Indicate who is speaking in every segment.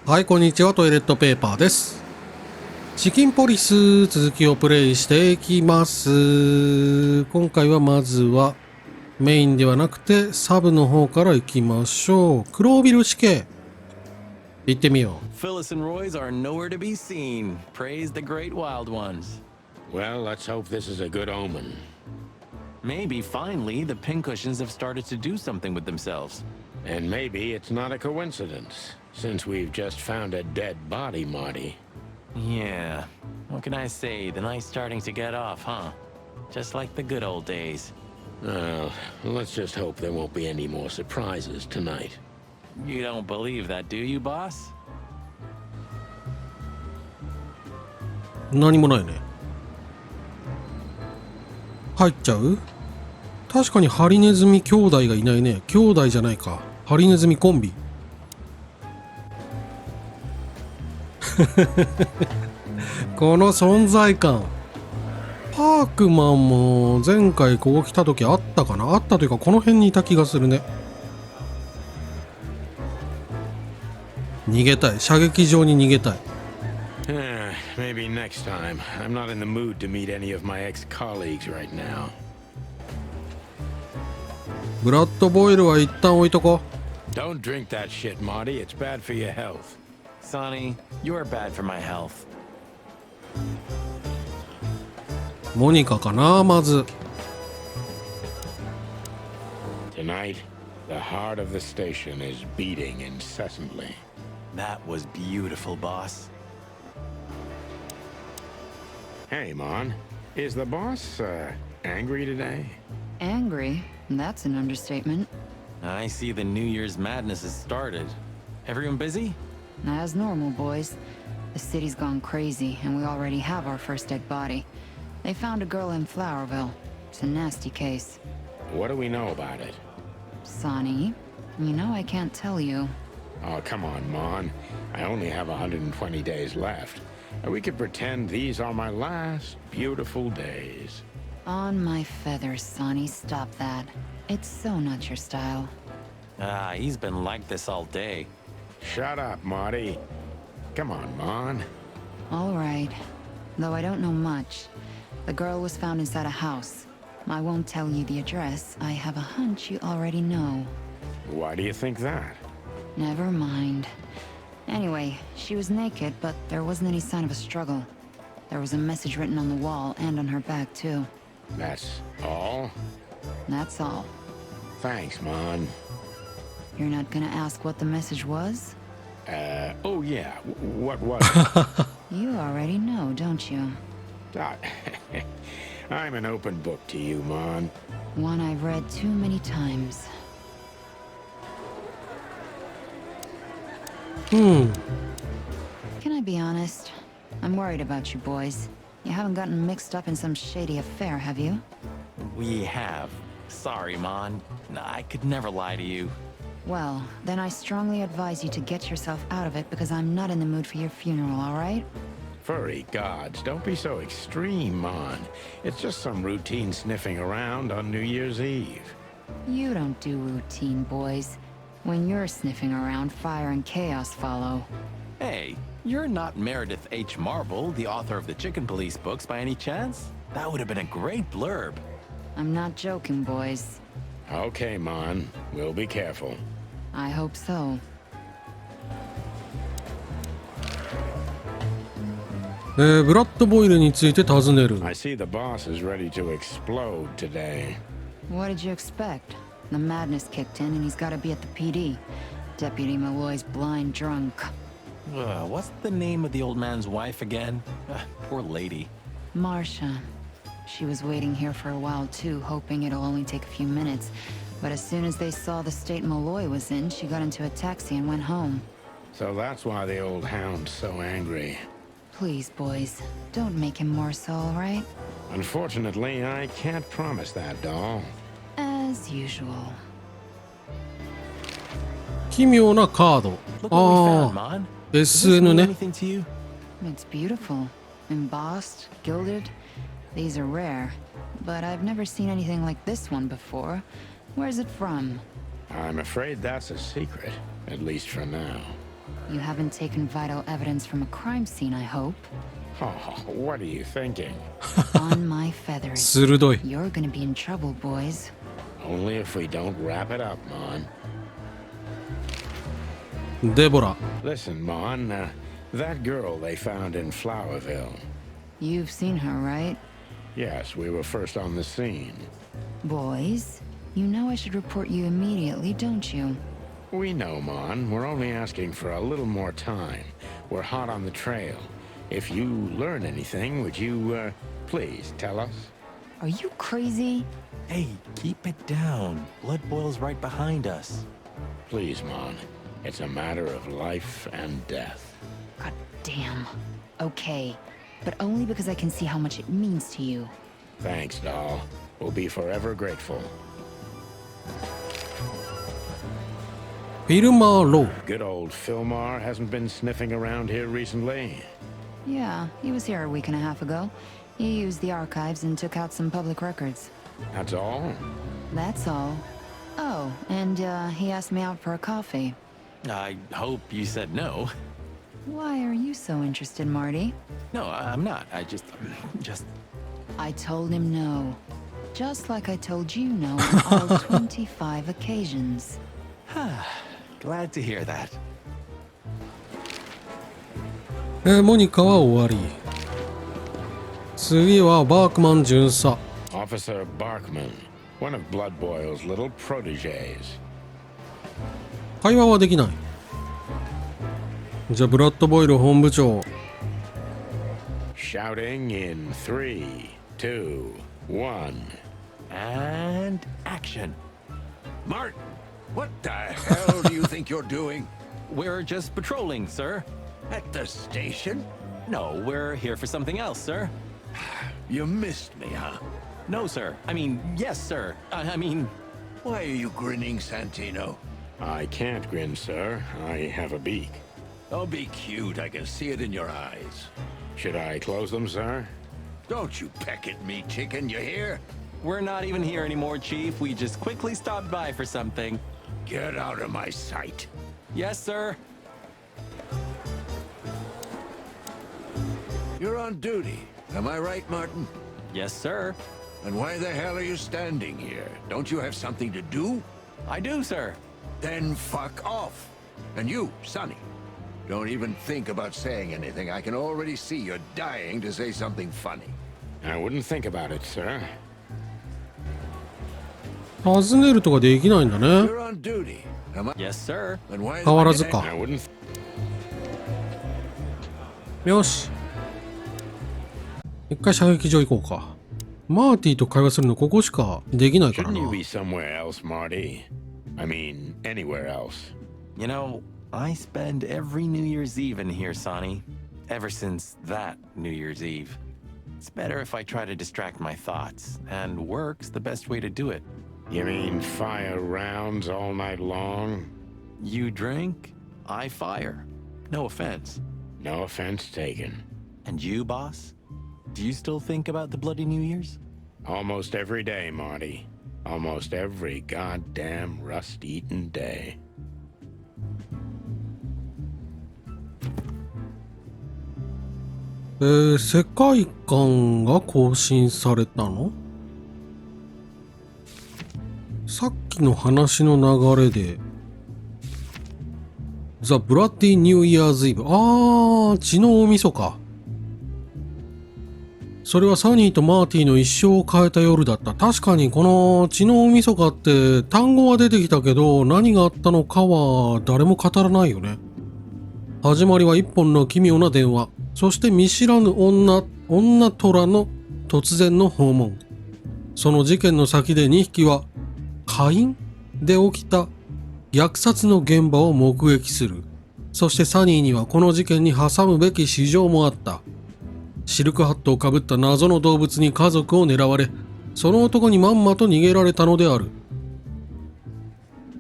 Speaker 1: はい、こんにちは。トイレットペーパーです。チキンポリス、続きをプレイしていきます。今回はまずはメインではなくてサブの方から行きましょう。クロービル死刑。行ってみよう。
Speaker 2: Phyllis and Roy's are nowhere to be seen. Praise the great wild ones.
Speaker 3: Well, let's hope this is a good omen.
Speaker 2: Maybe finally the pincushions have started to do something with themselves.
Speaker 3: And maybe it's not a coincidence, since we've just found a dead body, Marty.
Speaker 2: Yeah. What can I say? The night's starting to get off, huh? Just like the good old days.
Speaker 3: Well, let's just hope there won't be any more surprises tonight.
Speaker 2: You don't believe that, do you, boss?
Speaker 1: 何もないね。入っちゃう？確かにハリネズミ兄弟がいないね。兄弟じゃないか。ハリネズミコンビ。この存在感。パークマンも前回ここ来た時あったかな？あったというかこの辺にいた気がするね。逃げたい。射撃場に逃げたい。
Speaker 3: Maybe next time. I'm not in the mood to meet any of my ex-colleagues right now.
Speaker 1: ブラッドボイルは一旦置いとこ。
Speaker 3: Don't drink that shit, Marty. It's bad for your health.
Speaker 2: Sonny, you're bad for my health.
Speaker 1: モニカかな、まず。
Speaker 3: Tonight, the heart of the station is beating incessantly.
Speaker 2: That was beautiful, boss.
Speaker 3: Hey, Mon. Is the boss, angry today?
Speaker 4: Angry? That's an understatement.
Speaker 2: I see the New Year's madness has started. Everyone busy?
Speaker 4: As normal, boys. The city's gone crazy, and we already have our first dead body. They found a girl in Flowerville. It's a nasty case.
Speaker 3: What do we know about it?
Speaker 4: Sonny, you know I can't tell you.
Speaker 3: Oh, come on, Mon. I only have 120 days left. We could pretend these are my last beautiful days.
Speaker 4: On my feathers, Sonny, stop that. It's so not your style.
Speaker 2: Ah, he's been like this all day.
Speaker 3: Shut up, Marty. Come on, Mon.
Speaker 4: All right. Though I don't know much. The girl was found inside a house. I won't tell you the address. I have a hunch you already know.
Speaker 3: Why do you think that?
Speaker 4: Never mind. Anyway, she was naked, but there wasn't any sign of a struggle. There was a message written on the wall and on her back, too.
Speaker 3: That's all?
Speaker 4: That's all.
Speaker 3: Thanks, Mon.
Speaker 4: You're not gonna ask what the message was?
Speaker 3: Oh yeah, what was it?
Speaker 4: You already know, don't you?
Speaker 3: I'm an open book to you, Mon.
Speaker 4: One I've read too many times. Can I be honest? I'm worried about you boys. You haven't gotten mixed up in some shady affair, have you?
Speaker 2: We have. Sorry, Mon. I could never lie to you.
Speaker 4: Well, then I strongly advise you to get yourself out of it because I'm not in the mood for your funeral, all right?
Speaker 3: Furry gods, don't be so extreme, Mon. It's just some routine sniffing around on New Year's Eve.
Speaker 4: You don't do routine, boys. When you're sniffing around, fire and chaos follow.
Speaker 2: Hey, you're not Meredith H. Marvel, the author of the Chicken Police books, by any chance? That would have been a great blurb.
Speaker 4: I'm not joking, boys.
Speaker 3: Okay, Mon. We'll be careful.
Speaker 4: I hope so.
Speaker 1: ブラッドボイルについて尋ねる。
Speaker 3: I see the boss is ready to explode today.
Speaker 4: What did you expect? The madness kicked in and he's got to be at the PD. Deputy Malloy's blind drunk.
Speaker 2: What's the name of the old man's wife again? Poor lady.
Speaker 4: Marcia. She was waiting here for a while too, hoping it'll only take a few minutes. But as soon as they saw the state Malloy was in, she got into a taxi and went home.
Speaker 3: So that's why the old hound's so angry.
Speaker 4: Please, boys, don't make him more so, all right?
Speaker 3: Unfortunately, I can't promise that, doll.
Speaker 4: As usual.
Speaker 1: 奇妙なカード。
Speaker 2: Look what we found, Mon. Does this
Speaker 1: SN
Speaker 2: mean
Speaker 1: ね。
Speaker 2: anything to you?
Speaker 4: It's beautiful. Embossed, gilded. These are rare. But I've never seen anything like this one before. Where's it from?
Speaker 3: I'm afraid that's a secret, at least for now.
Speaker 4: You haven't taken vital evidence from a crime scene, I hope.
Speaker 3: Oh, what are you thinking?
Speaker 4: On my feathers.
Speaker 1: 鋭い。
Speaker 4: You're gonna be in trouble, boys.
Speaker 3: Only if we don't wrap it up, Mon.
Speaker 1: デボラ。
Speaker 3: Listen, Mon, that girl they found in Flowerville.
Speaker 4: You've seen her, right?
Speaker 3: Yes, we were first on the scene.
Speaker 4: Boys, you know I should report you immediately, don't you?
Speaker 3: We know, Mon. We're only asking for a little more time. We're hot on the trail. If you learn anything, would you, please tell us?
Speaker 4: Are you crazy?
Speaker 2: Hey, keep it down. Blood boils right behind us.
Speaker 3: Please, Mon. It's a matter of life and death.
Speaker 4: God damn. Okay, but only because I can see how much it means to you.
Speaker 3: Thanks, doll. We'll be forever grateful.
Speaker 1: フィルマー・ロー。
Speaker 3: Good old Fillmore hasn't been sniffing around here recently.
Speaker 4: Yeah, he was here a week and a half ago. He used the archives and took out some public records.
Speaker 3: That's all?
Speaker 4: That's all. Oh, and he asked me out for a coffee.
Speaker 2: I hope you said no.
Speaker 4: Why are you so interested, Marty?
Speaker 2: No, I'm not. I just...
Speaker 4: I told him no. Just like I told you no on all 25 occasions.
Speaker 2: Glad to hear that.
Speaker 1: モニカは終わり。次はバークマン巡査。
Speaker 3: Officer Barkman, one of Blood Boil's little protégés.
Speaker 1: 会話はできない。じゃあブラッド・ボイル本部長。
Speaker 3: Shouting in 3, 2, 1.
Speaker 2: And action.
Speaker 5: Martin, what the hell do you think you're doing?
Speaker 2: We're just patrolling, sir.
Speaker 5: At the station?
Speaker 2: No, we're here for something else, sir.
Speaker 5: You missed me, huh?
Speaker 2: No, sir. I mean, yes, sir. I mean...
Speaker 5: Why are you grinning, Santino?
Speaker 3: I can't grin, sir. I have a beak.
Speaker 5: Don't be cute, I can see it in your eyes.
Speaker 3: Should I close them, sir?
Speaker 5: Don't you peck at me, chicken, you hear?
Speaker 2: We're not even here anymore, Chief. We just quickly stopped by for something.
Speaker 5: Get out of my sight.
Speaker 2: Yes, sir.
Speaker 5: You're on duty. Am I right, Martin?
Speaker 2: Yes, sir.
Speaker 5: And why the hell are you standing here? Don't you have something to do?
Speaker 2: I do, sir.
Speaker 5: Then fuck off. And you, Sonny, don't even think about saying anything. I can already see you're dying to say something funny.
Speaker 3: I wouldn't think about it, sir.
Speaker 1: 尋ねるとかできないんだね。
Speaker 5: You're on duty. Am I?
Speaker 2: Yes, sir.
Speaker 5: And why?
Speaker 1: 変わらずか。
Speaker 3: I wouldn't.
Speaker 1: よし。一回射撃場行こうか。マーティと会話するのここしかできないから
Speaker 3: Shouldn't
Speaker 1: な。
Speaker 3: you be somewhere else, Marty? I mean, anywhere else.
Speaker 2: You know, I spend every New Year's Eve in here, Sonny. Ever since that New Year's Eve. It's better if I try to distract my thoughts, and work's the best way to do it.
Speaker 3: You mean fire rounds all night long?
Speaker 2: You drink, I fire. No offense.
Speaker 3: No offense taken.
Speaker 2: And you, boss? Do you still think about the bloody New Year's?
Speaker 3: Almost every day, Marty. Almost every goddamn rust-eaten day.
Speaker 1: 世界観が更新されたの？さっきの話の流れでザ・ブラッディ・ニューイヤーズ・イブ。血の大晦日。それはサニーとマーティの一生を変えた夜だった。確かにこの血の大晦日って単語は出てきたけど何があったのかは誰も語らないよね。始まりは一本の奇妙な電話。そして見知らぬ女虎の突然の訪問。その事件の先で2匹は火因で起きた虐殺の現場を目撃する。そしてサニーにはこの事件に挟むべき事情もあった。シルクハットをかぶった謎の動物に家族を狙われ、その男にまんまと逃げられたのである。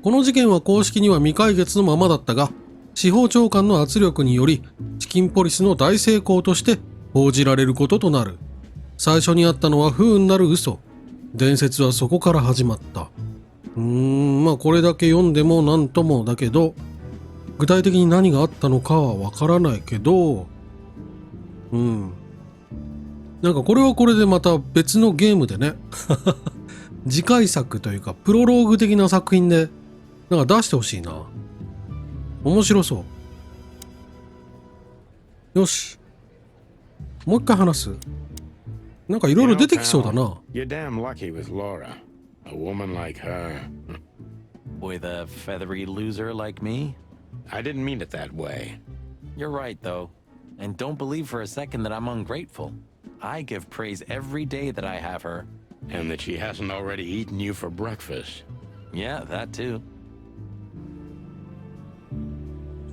Speaker 1: この事件は公式には未解決のままだったが、司法長官の圧力によりチキンポリスの大成功として報じられることとなる。最初にあったのは不運なる嘘。伝説はそこから始まった。まあこれだけ読んでもなんともだけど、具体的に何があったのかはわからないけど、なんかこれはこれでまた別のゲームでね次回作というかプロローグ的な作品でなんか出してほしいな。面白そう。よし、もう一回話す。なんかいろいろ出てきそうだな。
Speaker 3: You're damn lucky with Laura. A woman like her.
Speaker 2: With a feathery loser like me?
Speaker 3: I didn't mean it that way.
Speaker 2: You're right, though. And don't believe for a second that I'm ungrateful. I give praise every day that I have her.
Speaker 3: And that she hasn't already eaten you for breakfast.
Speaker 2: Yeah, that too.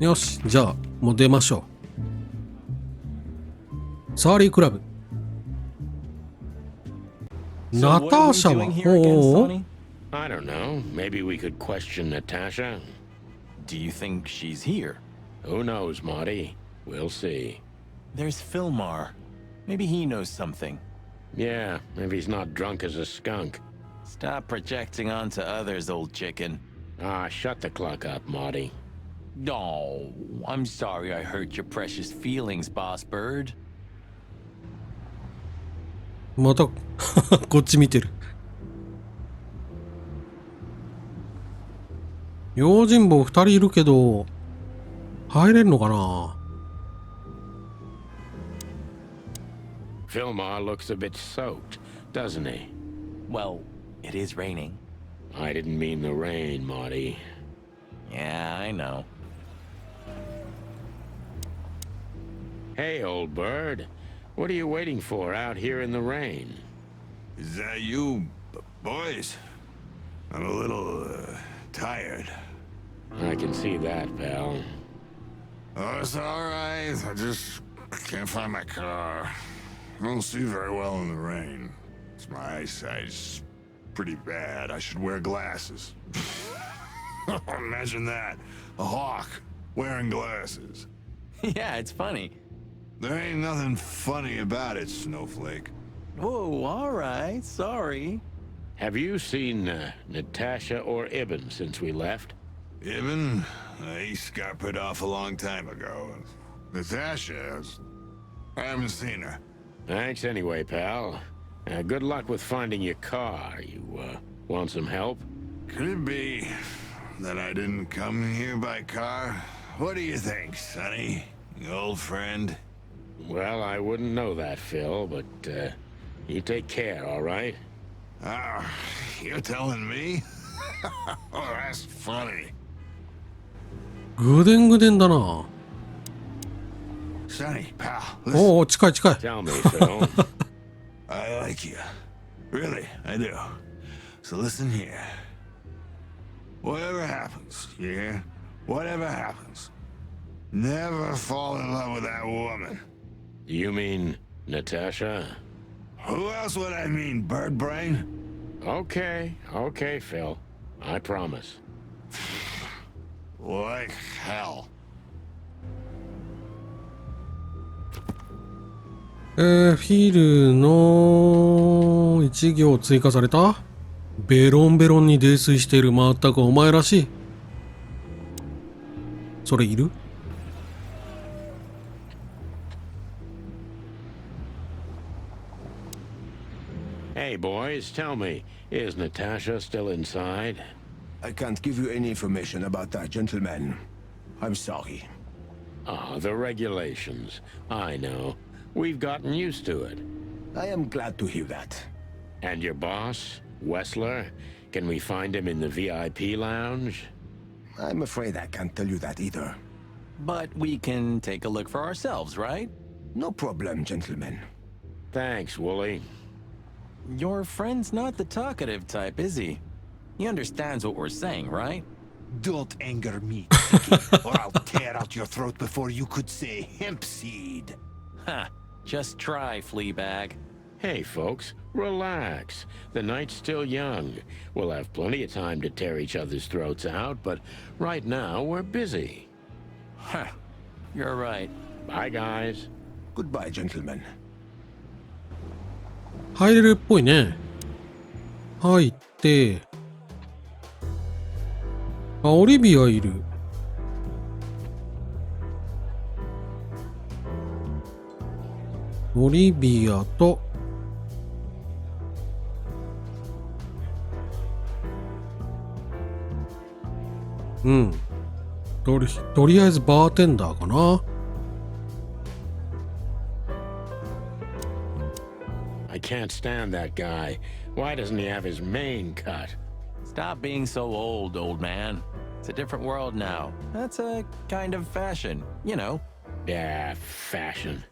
Speaker 1: よし、じゃあもう出ましょう。サーリークラブ。
Speaker 2: So
Speaker 1: ナ
Speaker 2: what
Speaker 1: タ
Speaker 2: are
Speaker 1: ー
Speaker 2: we
Speaker 1: シャは
Speaker 2: doing here again, Sonny?
Speaker 3: I don't know. Maybe we could question Natasha.
Speaker 2: Do you think she's here?
Speaker 3: Who knows, Marty? We'll see.
Speaker 2: There's Philmar. Maybe he knows something.
Speaker 3: Yeah, if he's not drunk as a skunk.
Speaker 2: Stop projecting onto others, old chicken.
Speaker 3: Ah, shut the clock up, Marty.
Speaker 2: No, I'm sorry I hurt your precious feelings, boss bird.
Speaker 1: またこっち見てる。用心棒2人いるけど入れるのかな。
Speaker 3: Philmar looks a bit soaked, doesn't he?
Speaker 2: Well, it is raining.
Speaker 3: I didn't mean the rain, Marty.
Speaker 2: Yeah, I know.
Speaker 3: Hey, old bird. What are you waiting for out here in the rain?
Speaker 5: Is that you, boys? I'm a little, tired.
Speaker 3: I can see that, pal.
Speaker 5: Oh, it's alright. I just can't find my car. I don't see very well in the rain. My eyesight's pretty bad. I should wear glasses. Imagine that. A hawk wearing glasses.
Speaker 2: Yeah, it's funny.
Speaker 5: There ain't nothing funny about it, Snowflake.
Speaker 2: Whoa, all right, sorry.
Speaker 3: Have you seen Natasha or Ibn since we left?
Speaker 5: Ibn? He scuppered off a long time ago. Natasha? I haven't seen her.
Speaker 3: Thanks anyway, pal. Good luck with finding your car. You want some help?
Speaker 5: Could it be that I didn't come here by car? What do you think, Sonny? You old friend?
Speaker 3: Well, I wouldn't know that, Phil, but you take care, all right?
Speaker 5: Ah, you're telling me? Oh, that's funny.
Speaker 1: ぐでんぐでんだな。
Speaker 5: Sonny, pal,
Speaker 1: お
Speaker 5: listen.
Speaker 1: お、近い近い。
Speaker 3: Tell me, Phil.
Speaker 5: I like you. Really, I do. So listen here. Whatever happens, you hear? Whatever happens. Never fall in love with that woman.
Speaker 3: You mean Natasha?
Speaker 5: Who else would I mean, bird brain?
Speaker 3: Okay, Phil. I promise.
Speaker 5: Like hell.
Speaker 1: フィルの1行追加された。ベロンベロンに泥酔している。まったくお前らしい。それいる？
Speaker 3: Hey, boys, tell me, is Natasha still inside?
Speaker 6: I can't give you any information about that, gentlemen. I'm sorry.
Speaker 3: Ah, the regulations. I know. We've gotten used to it.
Speaker 6: I am glad to hear that.
Speaker 3: And your boss, Wessler? Can we find him in the VIP lounge?
Speaker 6: I'm afraid I can't tell you that either.
Speaker 2: But we can take a look for ourselves, right?
Speaker 6: No problem, gentlemen.
Speaker 3: Thanks, Wooly.
Speaker 2: Your friend's not the talkative type, is he? He understands what we're saying, right?
Speaker 7: Don't anger me, Tiki, or I'll tear out your throat before you could say hemp seed.
Speaker 2: Ha! Just try, Fleabag.
Speaker 3: Hey, folks, relax. The night's still young. We'll have plenty of time to tear each other's throats out, but right now we're busy.
Speaker 2: Huh. You're right.
Speaker 3: Bye, guys.
Speaker 6: Goodbye, gentlemen.
Speaker 1: 入れるっぽいね。入って、あ、オリビアいる。オリビアととりあえずバーテンダーかな。
Speaker 3: I can't stand that guy. Why doesn't he have his mane cut?
Speaker 2: Stop being so old man. It's a different world now. That's a kind of fashion, you know.
Speaker 3: Yeah, fashion.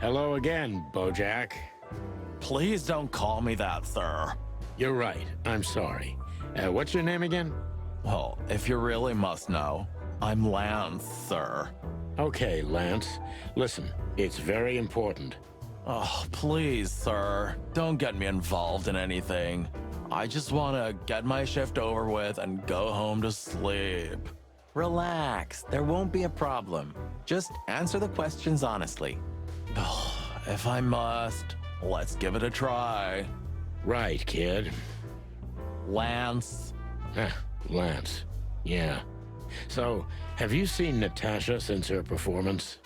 Speaker 3: Hello again, Bojack.
Speaker 2: Please don't call me that, sir.
Speaker 3: You're right. I'm sorry. What's your name again?
Speaker 2: Well, if you really must know, I'm Lance, sir.
Speaker 3: Okay, Lance. Listen, it's very important.
Speaker 2: Oh, please, sir. Don't get me involved in anything. I just want to get my shift over with and go home to sleep. Relax. There won't be a problem. Just answer the questions honestly. If I must, let's give it a try.
Speaker 3: Right, kid.
Speaker 2: Lance.
Speaker 3: Lance. Yeah. So, have you seen Natasha since her performance?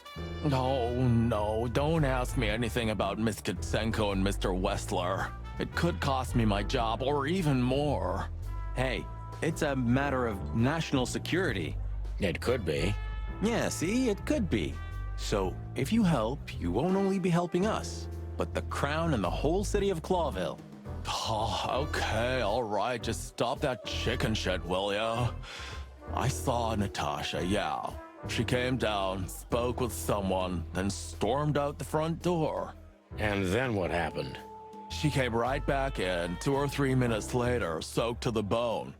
Speaker 2: No, don't ask me anything about Miss Kitsenko and Mr. Wessler. It could cost me my job or even more.
Speaker 8: Hey, it's a matter of national security.
Speaker 3: It could be.
Speaker 8: Yeah, see, it could be. So, if you help, you won't only be helping us, but the crown and the whole city of Clawville.
Speaker 2: Oh, okay, all right. Just stop that chicken shit, will ya? I saw Natasha, yeah. She came down, spoke with someone, then stormed out the front door.
Speaker 3: And then what happened?
Speaker 2: She came right back in 2 or 3 minutes later, soaked to the bone.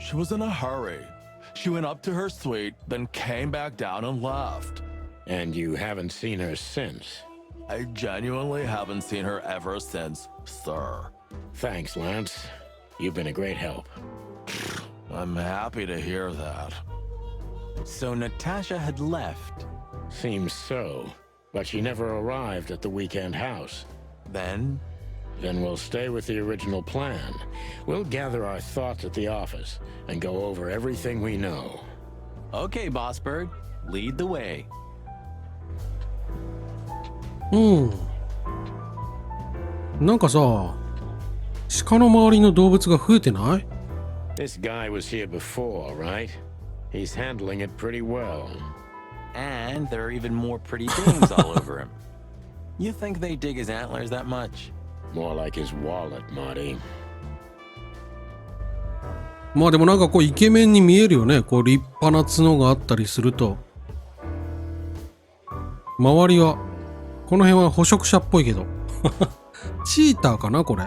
Speaker 2: She was in a hurry. She went up to her suite, then came back down and left.
Speaker 3: And you haven't seen her since?
Speaker 2: I genuinely haven't seen her ever since, sir.
Speaker 3: Thanks, Lance. You've been a great help.
Speaker 2: I'm happy to hear that.
Speaker 8: So Natasha had left.
Speaker 3: Seems so, but she never arrived at the weekend house.
Speaker 8: Then
Speaker 3: We'll stay with the original plan. We'll gather our thoughts at the office and go over everything we know.
Speaker 8: Okay, Boss Bird, lead the way.
Speaker 1: なんかさ、鹿の周りの動物が増えてない？
Speaker 3: This guy was here before, right? He's handling it pretty well.
Speaker 8: And there are even more pretty dames all over him. You think they dig his antlers that much?
Speaker 3: More like his wallet, Marty.
Speaker 1: まあでもなんかこうイケメンに見えるよね。こう立派な角があったりすると。周りは、この辺は捕食者っぽいけど。チーターかなこれ。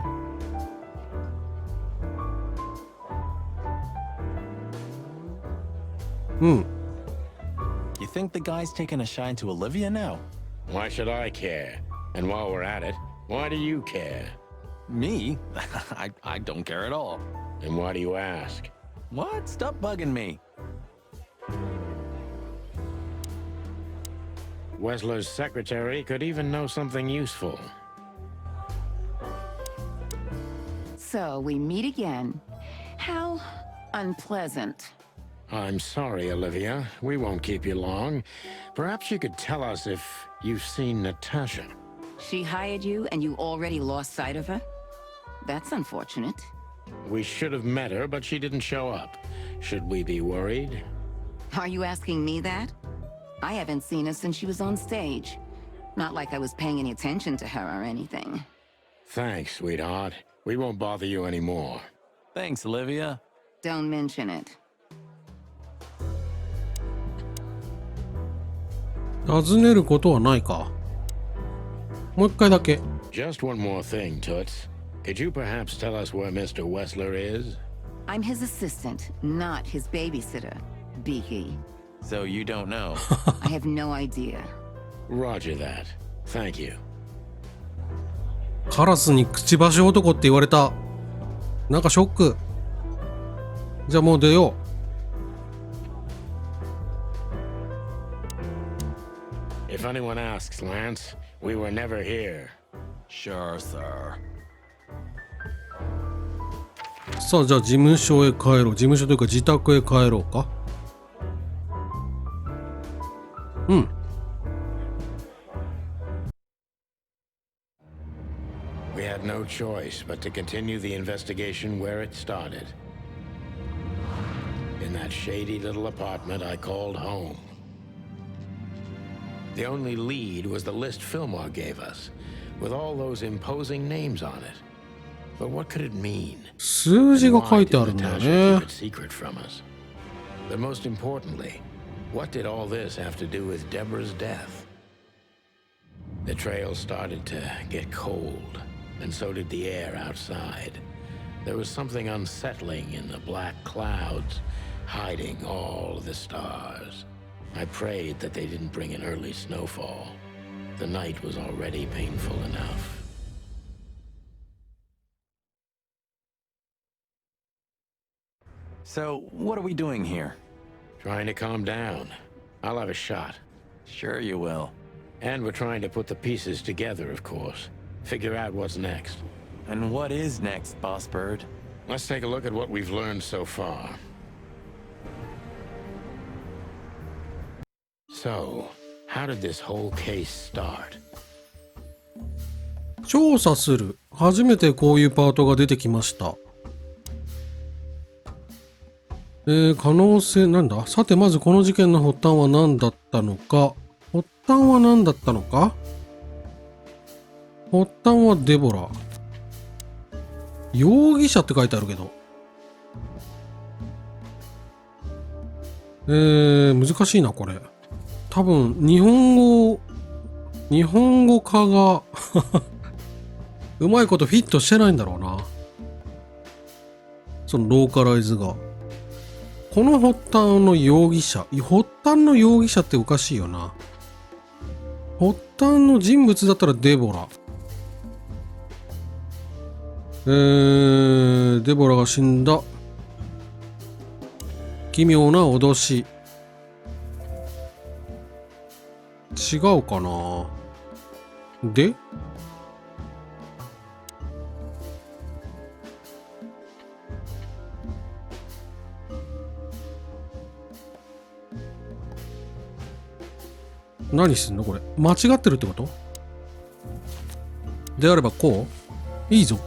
Speaker 8: You think the guy's taking a shine to Olivia now?
Speaker 3: Why should I care? And while we're at it, why do you care?
Speaker 8: Me? I don't care at all.
Speaker 3: And why do you ask?
Speaker 8: What? Stop bugging me.
Speaker 3: Wessler's secretary could even know something useful.
Speaker 9: So we meet again. How unpleasant.
Speaker 3: I'm sorry, Olivia. We won't keep you long. Perhaps you could tell us if you've seen Natasha.
Speaker 9: She hired you and you already lost sight of her? That's unfortunate.
Speaker 3: We should have met her, but she didn't show up. Should we be worried?
Speaker 9: Are you asking me that? I haven't seen her since she was on stage. Not like I was paying any attention to her or anything.
Speaker 3: Thanks, sweetheart. We won't bother you anymore.
Speaker 8: Thanks, Olivia.
Speaker 9: Don't mention it.
Speaker 1: 尋ねることはないか。もう一回だけ。
Speaker 3: Just one more thing, Toots. Could you perhaps tell us where Mr. Wessler is?
Speaker 9: I'm his assistant, not his babysitter, Beaky.
Speaker 8: So you don't know?
Speaker 9: I have no idea.
Speaker 3: Roger that. Thank you.
Speaker 1: カラスにくちばし男って言われた。なんかショック。じゃあもう出よう。
Speaker 3: If anyone asks, Lance, we were never here.
Speaker 2: Sure, sir.
Speaker 1: さあじゃあ事務所へ帰ろう。事務所というか自宅へ帰ろうか。
Speaker 3: had no choice but to continue the investigation where it started. In that shady little apartment I called home. The only lead was the list Fillmore gave us, with all those imposing names on it. But what could it mean?
Speaker 1: 数字が書いてあるんだよ
Speaker 3: Natasha
Speaker 1: ね。
Speaker 3: keep it secret from us? But most importantly, what did all this have to do with Deborah's death? The trail started to get cold, and so did the air outside. There was something unsettling in the black clouds, hiding all the stars. I prayed that they didn't bring an early snowfall. The night was already painful enough.
Speaker 8: So, what are we doing here?
Speaker 3: Trying to calm down. I'll have a shot.
Speaker 8: Sure you will.
Speaker 3: And we're trying to put the pieces together, of course. Figure out what's next.
Speaker 8: And what is next, Boss Bird?
Speaker 3: Let's take a look at what we've learned so far. So, how did this whole case start?
Speaker 1: 調査する。初めてこういうパートが出てきました。可能性なんだ。さてまずこの事件の発端は何だったのか。発端は何だったのか。発端はデボラ。容疑者って書いてあるけど。難しいなこれ。多分日本語化がうまいことフィットしてないんだろうな。そのローカライズが。この発端の容疑者。発端の容疑者っておかしいよな。発端の人物だったらデボラ。デボラが死んだ。奇妙な脅し。違うかな。で何すんのこれ。間違ってるってこと？であればこう？いいぞ。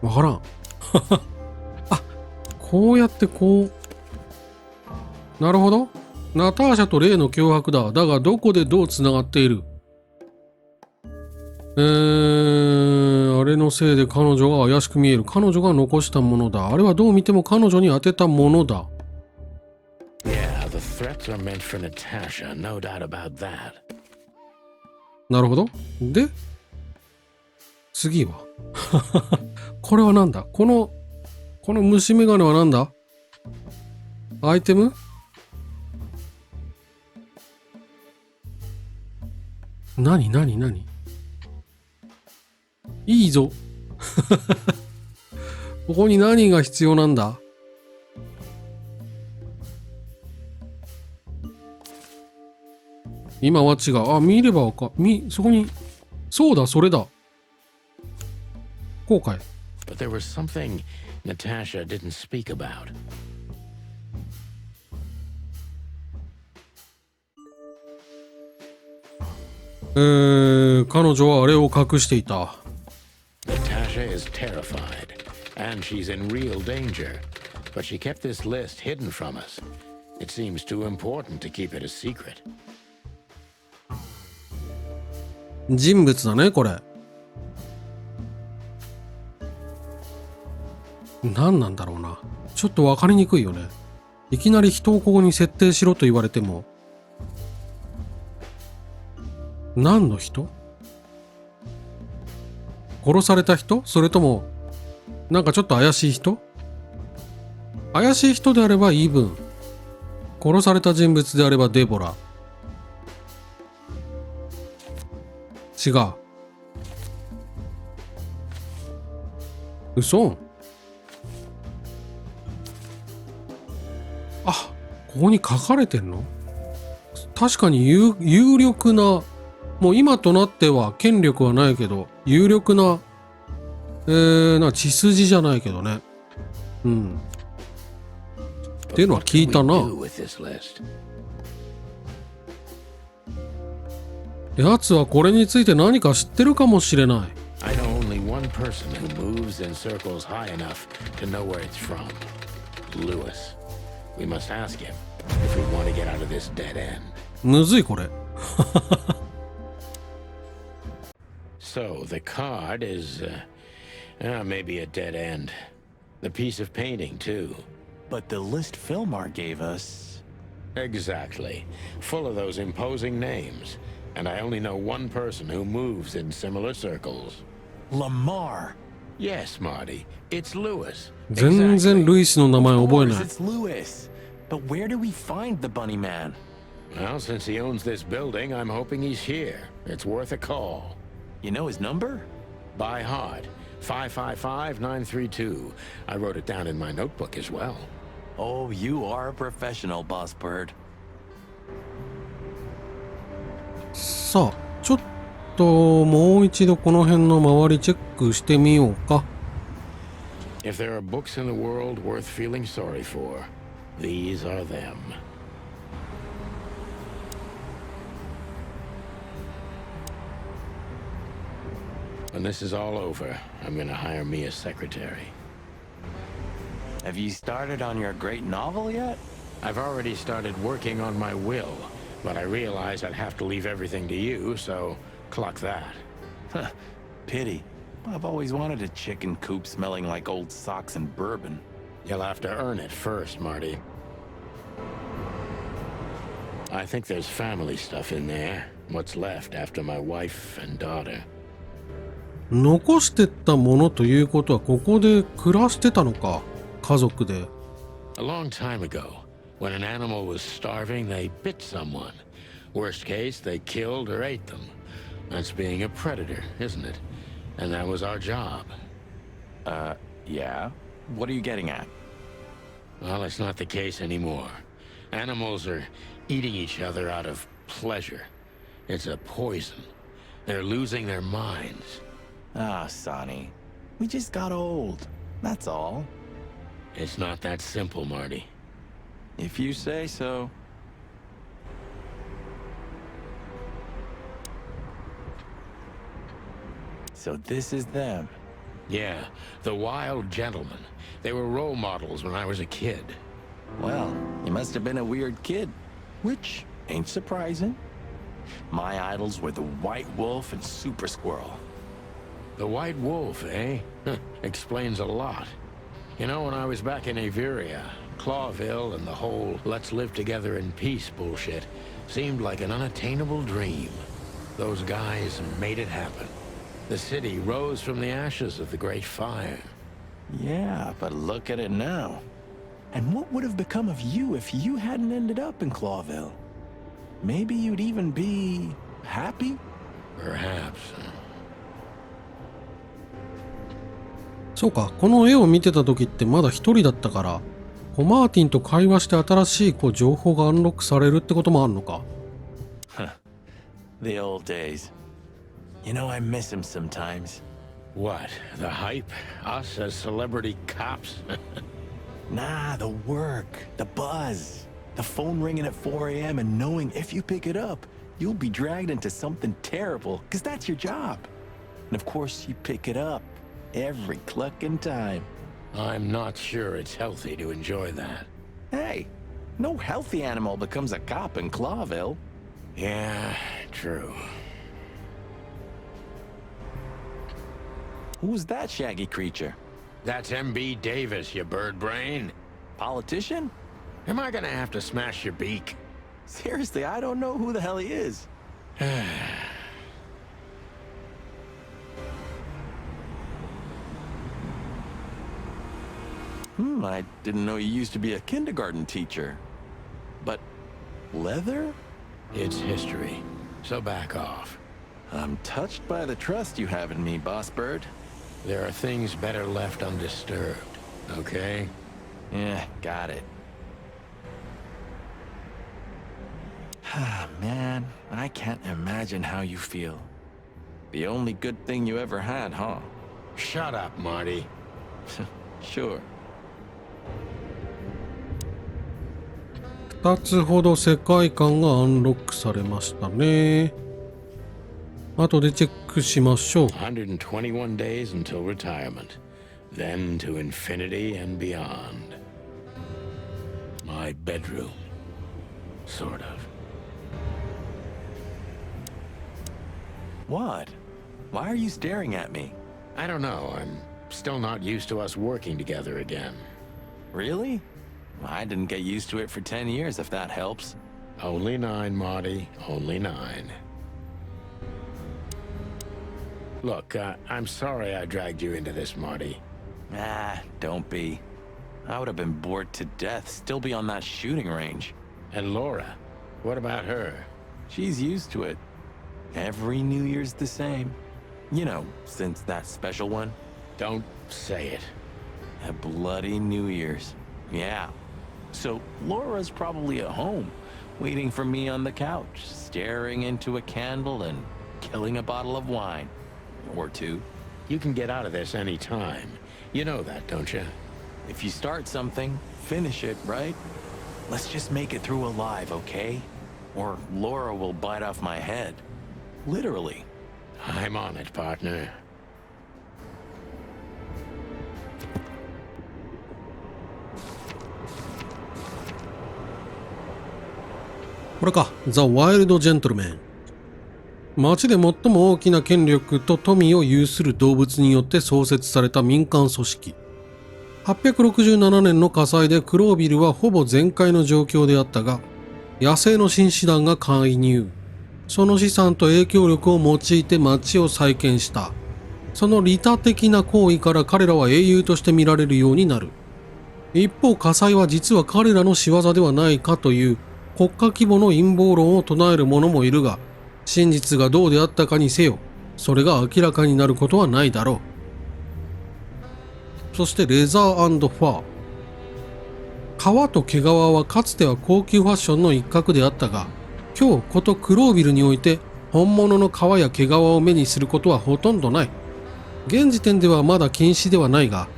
Speaker 1: わからん。あ、こうやってこう。なるほど。ナターシャと例の脅迫だ。だがどこでどうつながっている？あれのせいで彼女が怪しく見える。彼女が残したものだ。あれはどう見ても彼女に当てたものだ。
Speaker 3: Yeah, the threats are meant for Natasha, no doubt about that.
Speaker 1: なるほど。で、次はこれはなんだ？この虫眼鏡はなんだ？アイテム？何いいぞ。ここに何が必要なんだ？今は違う。あ、見ればわか。そこに。そうだ、それだ。こうかい。
Speaker 3: But there was something Natasha didn't speak about.
Speaker 1: 彼女はあれを隠していた。
Speaker 3: Natasha is terrified, and she's in real danger. But she kept this list hidden from us. It seems too important to keep it a secret.
Speaker 1: 人物だね、これ。何なんだろうな。ちょっと分かりにくいよね。いきなり人をここに設定しろと言われても。何の人？殺された人？それとも、なんかちょっと怪しい人？怪しい人であればイーブン。殺された人物であればデボラ。違う。嘘？あ、ここに書かれてんの？確かに有力な、もう今となっては権力はないけど、有力な、血筋じゃないけどね。うん。っていうのは聞いたな。奴はこれについて何か知ってるかもしれない。
Speaker 3: I know only one person who moves in circles high enough to know where it's from. Lewis. We must ask him if we want to get out of this dead end.
Speaker 1: むずいこれ。
Speaker 3: So the card is maybe a dead end. The piece of painting too.
Speaker 8: But the list Philmar gave us...
Speaker 3: Exactly. Full of those imposing names. And I only know one person who moves in similar circles.
Speaker 8: Lamar!
Speaker 3: Yes, Marty. It's Lewis.
Speaker 1: 全然ルイスの名前覚え
Speaker 8: Of
Speaker 1: な
Speaker 8: course,
Speaker 1: い。
Speaker 8: it's Lewis. But where do we find the bunny man?
Speaker 3: Well, since he owns this building, I'm hoping he's here. It's worth a call.
Speaker 8: You know his number?
Speaker 3: By heart. 555-932. I wrote it down in my notebook as well.
Speaker 8: Oh, you are a professional, Boss Bird.
Speaker 1: さあ、ちょっともう一度この辺の周りチェックしてみようか。
Speaker 3: If there are books in the world worth feeling sorry for, these are them. When this is all over, I'm gonna hire me a secretary.
Speaker 8: Have you started on your great novel yet?
Speaker 3: I've already started working on my will, but I realized I'd have to leave everything to you, so clock that.
Speaker 8: Huh. Pity. I've always wanted a chicken coop smelling like old socks and bourbon.
Speaker 3: You'll have to earn it first, Marty. I think there's family stuff in there. What's left after my wife and daughter.
Speaker 1: 残してったものということはここで暮らしてたのか、家族で。
Speaker 3: A long time ago, when an animal was starving, they bit someone. Worst case, they killed or ate them. That's being a predator, isn't it? And that was our job.
Speaker 8: Yeah? What are you getting at?
Speaker 3: Well, it's not the case anymore. Animals are eating each other out of pleasure. It's a poison. They're losing their minds.
Speaker 8: Ah, Sonny. We just got old. That's all.
Speaker 3: It's not that simple, Marty.
Speaker 8: If you say so. So this is them.
Speaker 3: Yeah, the wild gentlemen. They were role models when I was a kid.
Speaker 8: Well, you must have been a weird kid. Which ain't surprising. My idols were the White Wolf and Super Squirrel.
Speaker 3: The White Wolf, eh? Explains a lot. You know, when I was back in Averia, Clawville and the whole let's live together in peace bullshit seemed like an unattainable dream. Those guys made it happen. The city rose from the ashes of the Great Fire.
Speaker 8: Yeah, but look at it now. And what would have become of you if you hadn't ended up in Clawville? Maybe you'd even be happy?
Speaker 3: Perhaps.
Speaker 1: そうか、この絵を見てた時ってまだ一人だったから、マーティンと会話して新しい情報がアンロックされるってこともあるのか。
Speaker 8: The old days. You know, I miss him sometimes.
Speaker 3: What? The hype? Us as celebrity cops?
Speaker 8: Nah, the work, the buzz, the phone ringing at 4 a.m. and knowing if you pick it up, you'll be dragged into something terrible, because that's your job. And of course, you pick it up every clucking time.
Speaker 3: I'm not sure it's healthy to enjoy that.
Speaker 8: Hey, no healthy animal becomes a cop in Clawville.
Speaker 3: Yeah, true.
Speaker 8: Who's that shaggy creature?
Speaker 3: That's M.B. Davis, you bird brain.
Speaker 8: Politician?
Speaker 3: Am I gonna have to smash your beak?
Speaker 8: Seriously, I don't know who the hell he is. I didn't know you used to be a kindergarten teacher. But leather?
Speaker 3: It's history, so back off.
Speaker 8: I'm touched by the trust you have in me, Boss Bird.
Speaker 3: There are things better left undisturbed, okay?
Speaker 8: Yeah, got it. Man, I can't imagine how you feel. The only good thing you ever had, huh?
Speaker 3: Shut up, Marty.
Speaker 8: Sure.
Speaker 1: 2つほど世界観がアンロックされましたね。後でチェックしましょう。
Speaker 3: 121 days until retirement, then to infinity and beyond. My bedroom, sort of.
Speaker 2: What? Why are you staring at me?
Speaker 3: I don't know. I'm still not used to us working together again.
Speaker 2: Really? I didn't get used to it for 10 years, if that helps.
Speaker 3: Only 9, Marty. Only 9. Look, I'm sorry I dragged you into this, Marty.
Speaker 2: Ah, don't be. I would have been bored to death, still be on that shooting range.
Speaker 3: And Laura, what about her?
Speaker 2: She's used to it. Every New Year's the same. You know, since that special one.
Speaker 3: Don't say it.
Speaker 2: A bloody New Year's. Yeah. So Laura's probably at home, waiting for me on the couch, staring into a candle and killing a bottle of wine. Or 2.
Speaker 3: You can get out of this any time. You know that, don't you?
Speaker 2: If you start something, finish it, right? Let's just make it through alive, okay? Or Laura will bite off my head. Literally.
Speaker 3: I'm on it, partner.
Speaker 1: これか、ザ・ワイルド・ジェントルメン。町で最も大きな権力と富を有する動物によって創設された民間組織。867年の火災でクロービルはほぼ全壊の状況であったが、野生の紳士団が介入。その資産と影響力を用いて町を再建した。その利他的な行為から彼らは英雄として見られるようになる。一方、火災は実は彼らの仕業ではないかという国家規模の陰謀論を唱える者もいるが、真実がどうであったかにせよ、それが明らかになることはないだろう。そしてレザー&ファー。革と毛皮はかつては高級ファッションの一角であったが、今日ことクロービルにおいて本物の革や毛皮を目にすることはほとんどない。現時点ではまだ禁止ではないが、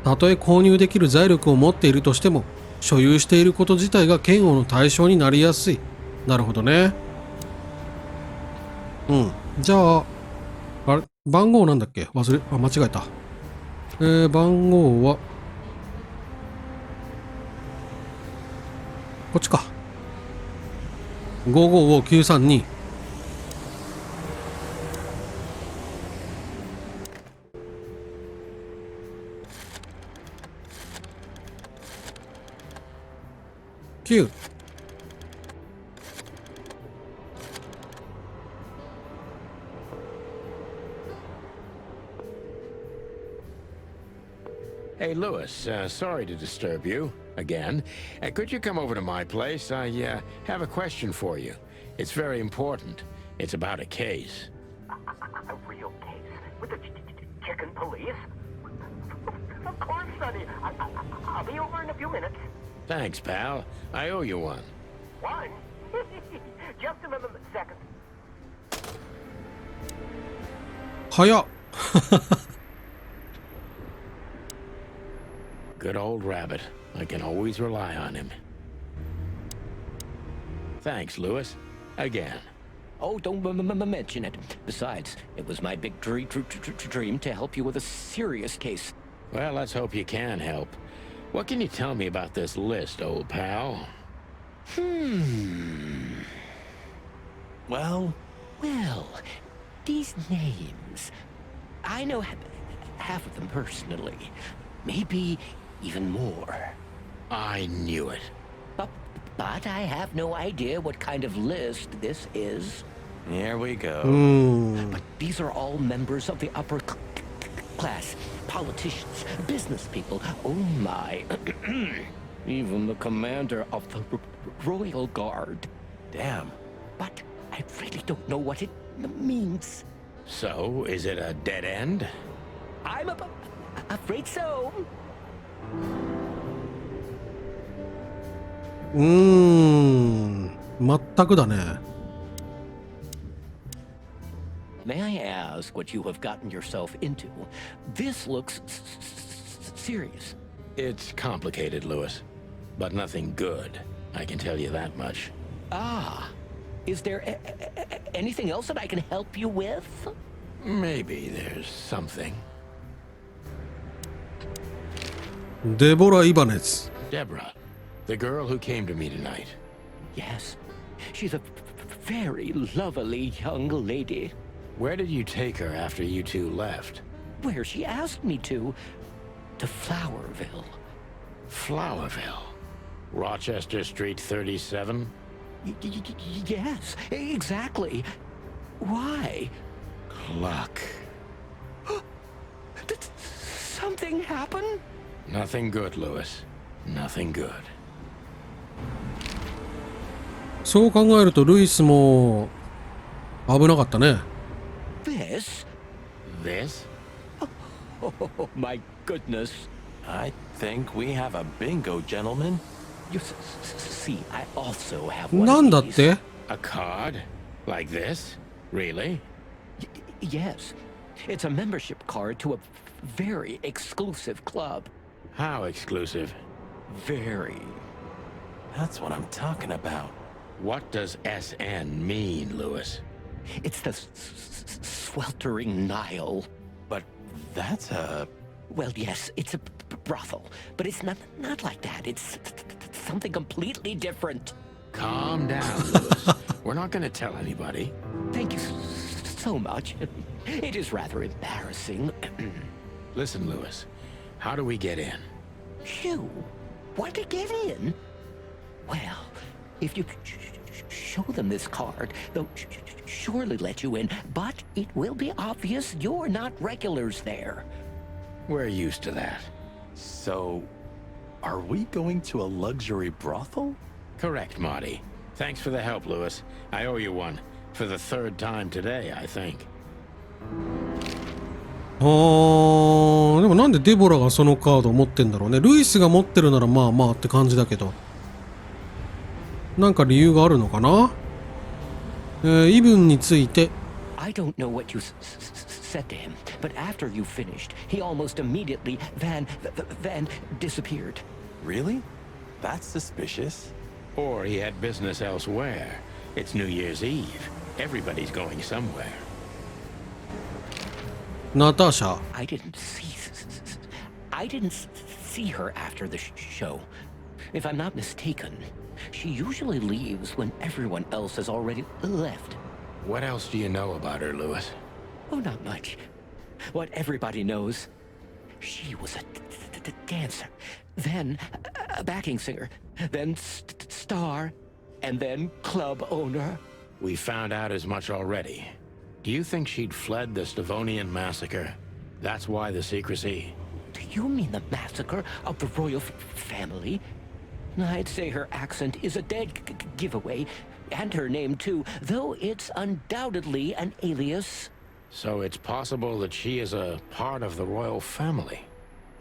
Speaker 1: たとえ購入できる財力を持っているとしても、所有していること自体が嫌悪の対象になりやすい。なるほどね。じゃあ、あれ、番号なんだっけ？間違えた。番号は、こっちか。555932。9。
Speaker 3: Hey, Lewis, sorry to disturb you again. Could you come over to my place? I have a question for you. It's very important. It's about a case.
Speaker 10: A real case? With the chicken police? Of course, Sonny. I'll be over in a few minutes.
Speaker 3: Thanks, pal. I owe you one.
Speaker 10: One? Just a second.
Speaker 1: 早っ。
Speaker 3: Good old rabbit. I can always rely on him. Thanks, Lewis. Again.
Speaker 11: Oh, don't mention it. Besides, it was my big dream to help you with a serious case.
Speaker 3: Well, let's hope you can help. What can you tell me about this list, old pal?
Speaker 11: Well, these names. I know half of them personally. Maybe even more.
Speaker 3: I knew it.
Speaker 11: But I have no idea what kind of list this is.
Speaker 2: Here we go.
Speaker 11: But these are all members of the upper class. Politicians, business people. Oh my. Even the commander of the Royal Guard.
Speaker 2: Damn.
Speaker 11: But I really don't know what it means.
Speaker 3: So, is it a dead end?
Speaker 11: I'm afraid so.
Speaker 1: 全くだね。
Speaker 11: May I ask what you have gotten yourself into? This looks serious.
Speaker 3: It's complicated, Lewis. But nothing good. I can tell you that much.
Speaker 11: Ah, Is there anything else that I can help you with?
Speaker 3: Maybe there's something.
Speaker 1: デボラ・イバネズ。
Speaker 3: Deborah, the girl who came to me tonight.
Speaker 11: Yes. She's a very lovely young lady.
Speaker 3: Where did you take her after you two left?
Speaker 11: Where she asked me to Flowerville.
Speaker 3: Flowerville? Rochester Street 37?
Speaker 11: Yes, exactly. Why?
Speaker 3: Luck.
Speaker 11: Did something happen?
Speaker 3: Nothing good, Lewis. Nothing good.
Speaker 1: そう考えるとルイスも危なかったね。
Speaker 11: This?
Speaker 3: This?
Speaker 11: Oh, my goodness.
Speaker 2: I think we have a bingo, gentlemen.
Speaker 11: You see, I also have one
Speaker 1: なんだっ
Speaker 11: of these.
Speaker 1: て
Speaker 3: A card? Like this? Really?
Speaker 11: Yes. It's a membership card to a very exclusive club.
Speaker 3: How exclusive?
Speaker 11: Very.
Speaker 2: That's what I'm talking about.
Speaker 3: What does SN mean, Lewis?
Speaker 11: It's the sweltering Nile.
Speaker 2: But that's a...
Speaker 11: Well, yes, it's a brothel, but it's not like that. It's something completely different.
Speaker 3: Calm down, Lewis. We're not going to tell anybody.
Speaker 11: Thank you so much. It is rather embarrassing.
Speaker 3: Listen, Lewis, how do we get in?
Speaker 11: You want to get in? Well, if you show them this card, they'll surely let you in, but it will be obvious you're not regulars there.
Speaker 3: We're used to that.
Speaker 2: So, are we going to a luxury brothel?
Speaker 3: Correct, Marty. Thanks for the help, Lewis. I owe you one. For the third time today, I think.
Speaker 1: でもなんでデボラがそのカードを持ってんだろうね。ルイスが持ってるならまあまあって感じだけど。なんか理由があるのかな。イブンについて。
Speaker 11: I don't know what you said to him, but after you finished, he almost immediately van disappeared.
Speaker 2: Really? That's suspicious.
Speaker 3: Or he had business elsewhere. It's New Year's Eve. Everybody's going somewhere.
Speaker 1: ナターシャ。
Speaker 11: I didn't see her after the show. If I'm not mistaken, she usually leaves when everyone else has already left.
Speaker 3: What else do you know about her, Lewis?
Speaker 11: Oh, not much. What everybody knows. She was a dancer, then a backing singer, then star, and then club owner.
Speaker 3: We found out as much already. Do you think she'd fled the Stavonian massacre? That's why the secrecy.
Speaker 11: Do you mean the massacre of the royal family? I'd say her accent is a dead giveaway, and her name too, though it's undoubtedly an alias.
Speaker 3: So it's possible that she is a part of the royal family.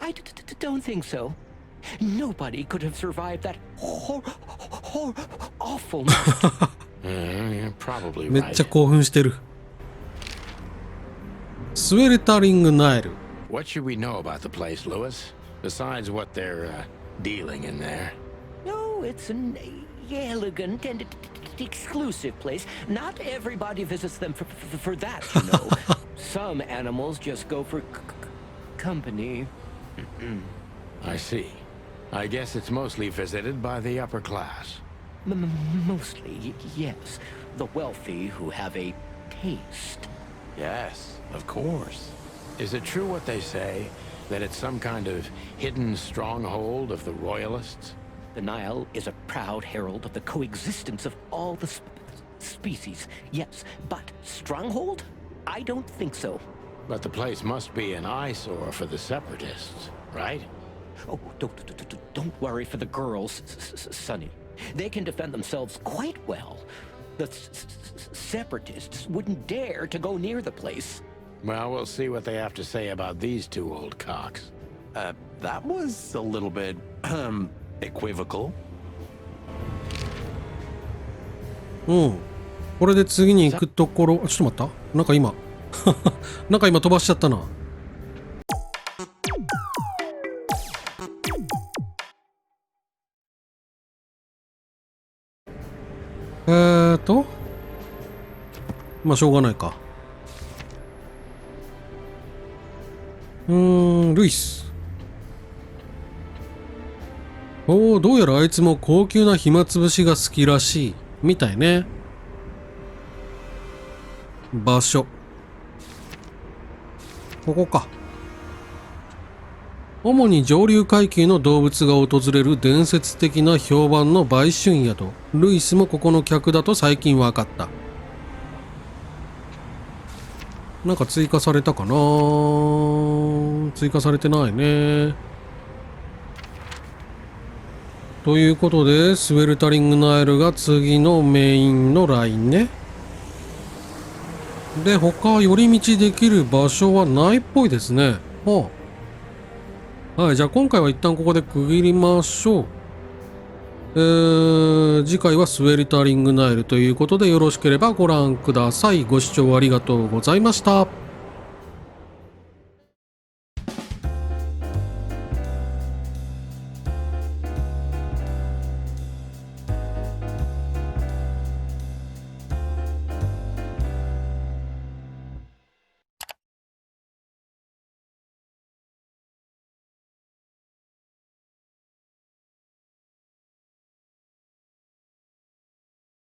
Speaker 11: I don't think so. Nobody could have survived that awful night.
Speaker 3: You're probably
Speaker 1: めっ
Speaker 3: right.
Speaker 1: ちゃ興奮してる。スウェルタリングナイル。
Speaker 3: What should we know about the place, Lewis? Besides what they're dealing in there.
Speaker 11: No, it's an elegant and exclusive place. Not everybody visits them for that, you know. Some animals just go for company.
Speaker 3: I see. I guess it's mostly visited by the upper class.
Speaker 11: Mostly, yes. The wealthy who have a taste.
Speaker 2: Yes, of course.
Speaker 3: Is it true what they say, that it's some kind of hidden stronghold of the royalists?
Speaker 11: The Nile is a proud herald of the coexistence of all the species. Yes, but stronghold? I don't think so.
Speaker 3: But the place must be an eyesore for the separatists, right?
Speaker 11: Oh, don't worry for the girls, Sonny. They can defend themselves quite well. The separatists wouldn't dare to go near the place.
Speaker 3: Well, we'll see what they have to say about these two old cocks.
Speaker 2: That was a little bit, equivocal.
Speaker 1: うん。これで次に行くところ、ちょっと待った。なんか今なんか今飛ばしちゃったな。まあしょうがないか。ルイス。おお、どうやらあいつも高級な暇つぶしが好きらしいみたいね。場所ここか。主に上流階級の動物が訪れる伝説的な評判の売春宿。ルイスもここの客だと最近分かった。なんか追加されたかな。追加されてないね。ということでスウェルタリングナイルが次のメインのラインね。で、他寄り道できる場所はないっぽいですね。はい、じゃあ今回は一旦ここで区切りましょう。次回はスウェルタリングナイルということでよろしければご覧ください。ご視聴ありがとうございました。